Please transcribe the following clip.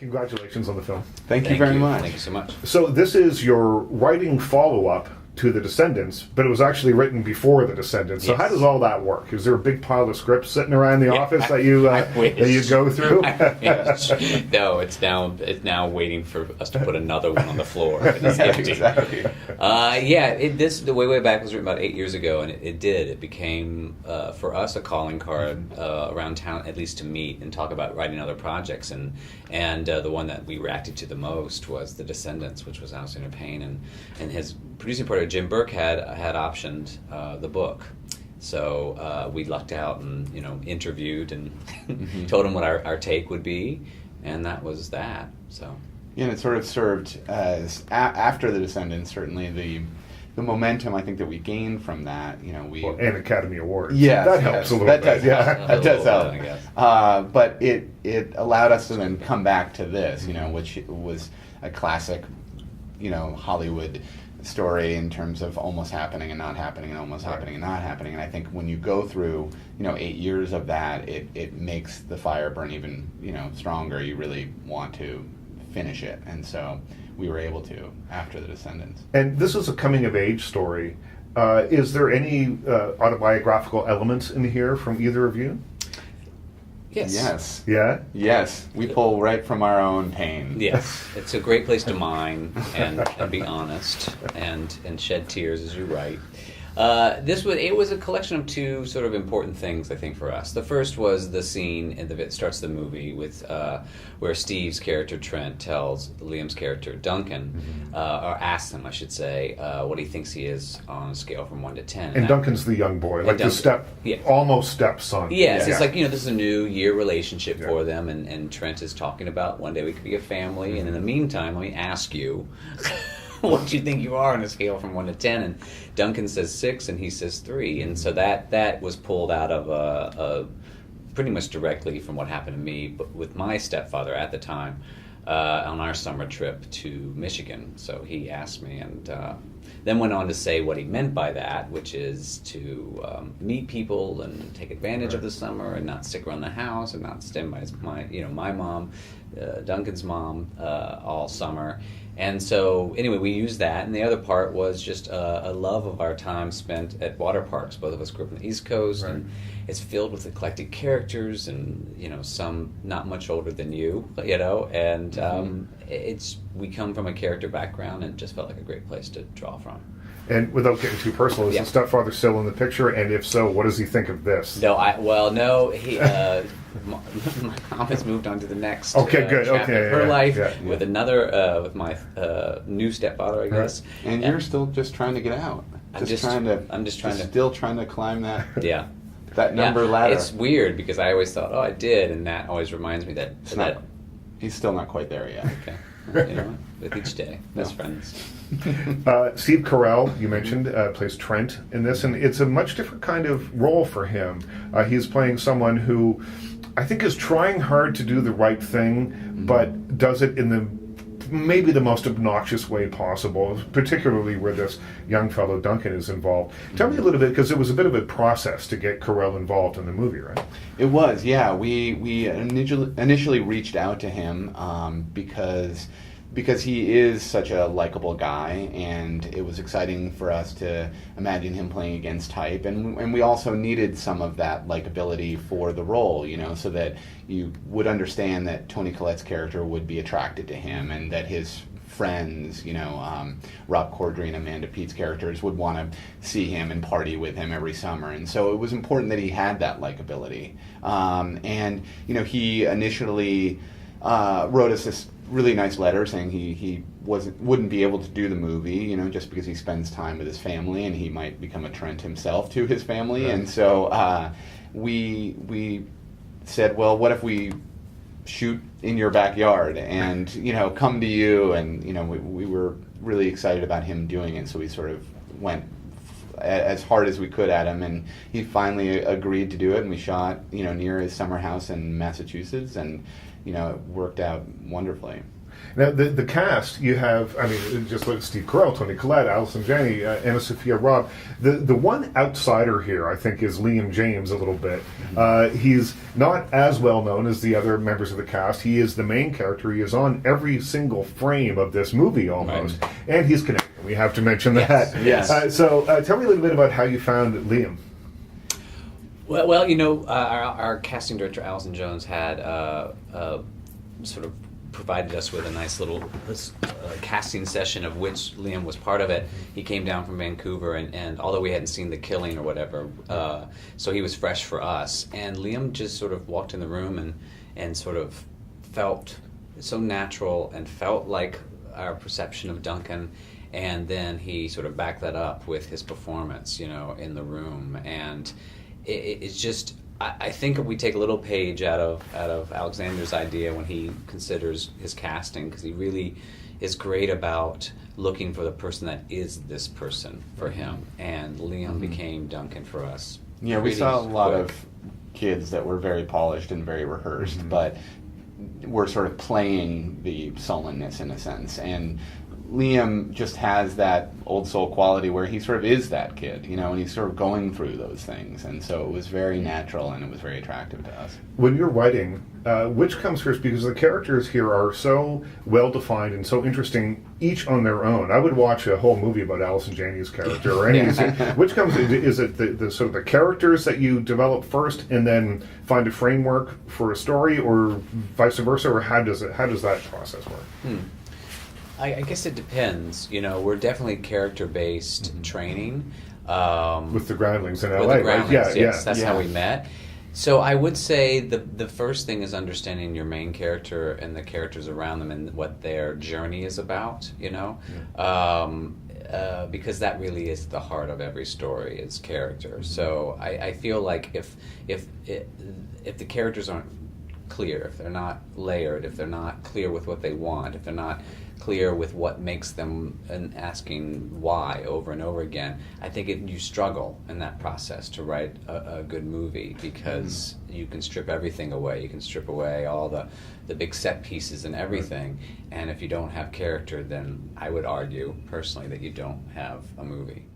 Congratulations on the film. Thank you very much. Thank you so much. So this is your writing follow-up to The Descendants, but it was actually written before The Descendants. So Yes. how does all that work? Is there a big pile of scripts sitting around the office that you go through? No, it's now waiting for us to put another one on the floor. It's empty. Exactly. The way back was written about 8 years ago, and it did. It became for us a calling card around town, at least to meet and talk about writing other projects. And the one that we reacted to the most was The Descendants, which was Alexander Payne, and his producing partner Jim Burke had optioned the book. So we lucked out and interviewed and told him what our take would be, and that was that. So Yeah, and it sort of served as after The Descendants. Certainly the momentum I think that we gained from that. And Academy Awards. Yes, that helps a little that bit. does, yeah, that does help. I guess. But it allowed us to then come back to this, which was a classic, Hollywood story in terms of almost happening and not happening and almost happening and not happening. And I think when you go through 8 years of that, it makes the fire burn even stronger. You really want to finish it, and so we were able to after The Descendants. And this is a coming-of-age story. Is there any autobiographical elements in here from either of you? Yes. Yeah? Yes, we pull right from our own pain. Yes, it's a great place to mine and be honest and shed tears as you write. It was a collection of two sort of important things, I think, for us. The first was the scene that starts the movie with where Steve's character Trent tells Liam's character Duncan, or asks him, I should say, what he thinks he is on a scale from 1 to 10. And Duncan's the young boy, like almost stepson. Yes, it's like, this is a new year relationship for them, and Trent is talking about one day we could be a family, and in the meantime, let me ask you, what do you think you are on a scale from 1 to 10? And Duncan says 6, and he says 3, and so that was pulled out of pretty much directly from what happened to me, but with my stepfather at the time on our summer trip to Michigan. So he asked me, and then went on to say what he meant by that, which is to meet people and take advantage of the summer and not stick around the house and not stand by my mom, Duncan's mom, all summer. And so, anyway, we used that, and the other part was just a love of our time spent at water parks. Both of us grew up on the East Coast, and it's filled with eclectic characters, and some not much older than you, and we come from a character background, and it just felt like a great place to draw from. And without getting too personal, is the stepfather still in the picture? And if so, what does he think of this? No, he. My mom has moved on to the next good. chapter of her life with another, with my new stepfather, I guess. And you're still just trying to get out. I'm just still trying to climb that. That number ladder. It's weird because I always thought, I did, and that always reminds me that he's still not quite there yet. Okay. With each day, best friends. Steve Carell, you mentioned, plays Trent in this, and it's a much different kind of role for him. He's playing someone who I think is trying hard to do the right thing, but does it in maybe the most obnoxious way possible, particularly where this young fellow Duncan is involved. Tell me a little bit, because it was a bit of a process to get Carell involved in the movie, right? It was, yeah. We initially reached out to him because he is such a likable guy, and it was exciting for us to imagine him playing against type, and we also needed some of that likability for the role, so that you would understand that Toni Collette's character would be attracted to him, and that his friends, Rob Corddry and Amanda Peet's characters would want to see him and party with him every summer, and so it was important that he had that likability. And he initially wrote us this really nice letter saying he wouldn't be able to do the movie, just because he spends time with his family, and he might become a Trent himself to his family. Right. And so we said, well, what if we shoot in your backyard and come to you, and we were really excited about him doing it, so we sort of went as hard as we could at him, and he finally agreed to do it, and we shot near his summer house in Massachusetts, and it worked out wonderfully. Now, the cast, you have, I mean, just look at Steve Carell, Toni Collette, Allison Janney, Anna Sophia Robb. The one outsider here, I think, is Liam James a little bit. He's not as well known as the other members of the cast. He is the main character. He is on every single frame of this movie almost. Right. And he's Canadian. We have to mention that. Yes. So tell me a little bit about how you found Liam. Well, you know, our casting director, Alison Jones, had sort of provided us with a nice little casting session of which Liam was part of it. He came down from Vancouver, and although we hadn't seen The Killing or whatever, so he was fresh for us. And Liam just sort of walked in the room and sort of felt so natural and felt like our perception of Duncan. And then he sort of backed that up with his performance, you know, in the room. And it's just, I think we take a little page out of Alexander's idea when he considers his casting, because he really is great about looking for the person that is this person for him. And Liam became Duncan for us. Yeah, we saw a lot of kids that were very polished and very rehearsed, but were sort of playing the sullenness in a sense. And Liam just has that old soul quality where he sort of is that kid, you know, and he's sort of going through those things. And so it was very natural and it was very attractive to us. When you're writing, which comes first? Because the characters here are so well-defined and so interesting, each on their own. I would watch a whole movie about Allison Janney's character or any. Which comes, is it the sort of the characters that you develop first and then find a framework for a story, or vice versa, or how does that process work? I guess it depends. You know, we're definitely character-based training. With the Groundlings in LA, with the Groundlings, right? Yes, that's how we met. So I would say the first thing is understanding your main character and the characters around them and what their journey is about, you know? Because that really is the heart of every story, is character. So I feel like if the characters aren't clear, if they're not layered, if they're not clear with what they want, if they're not clear with what makes them and asking why over and over again, I think you struggle in that process to write a good movie, because you can strip everything away. You can strip away all the big set pieces and everything, and if you don't have character, then I would argue personally that you don't have a movie.